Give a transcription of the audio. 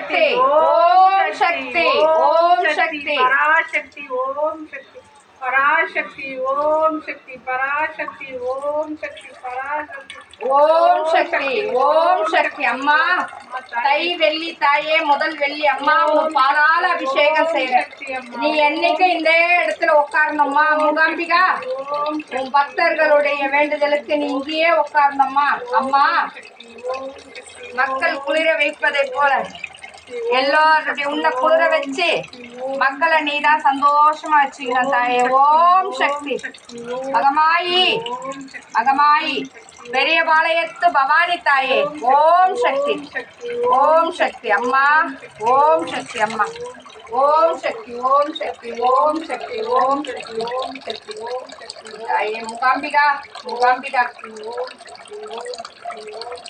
शक्ति ओम शक्ति ओम शक्ति पराशक्ति ओम शक्ति पराशक्ति ओम शक्ति पराशक्ति ओम शक्ति पराशक्ति ஓம் சக்தி ஓம் சக்தி அம்மா தை வெள்ளி தாயே முதல் வெள்ளி அம்மா உன் பாலால அபிஷேகம் செய்யறேன். நீ என்னைக்கு இந்த இடத்துல உட்காரணும்மா மூகாம்பிகா, உன் பக்தர்களுடைய வேண்டுதலுக்கு நீ இங்கேயே உட்காரணும்மா. அம்மா மக்கள் குளிர வைப்பதை போல எல்லாருடைய உன்னை குளிர வச்சு மக்களை நீதான் சந்தோஷமா வச்சுக்கணும் தாயே. ஓம் சக்தி அகமாயி அகமாயி பெரிய பாளையத்து பவானி தாயே. ஓம் சக்தி ஓம் சக்தி அம்மா ஓம் சக்தி அம்மா ஓம் சக்தி ஓம் சக்தி ஓம் சக்தி ஓம் சக்தி ஓம் சக்தி ஓம் சக்தி தாயே. மூகாம்பிகா மூகாம்பிகா ஓம் சக்தி ஓம் சக்தி ஓம்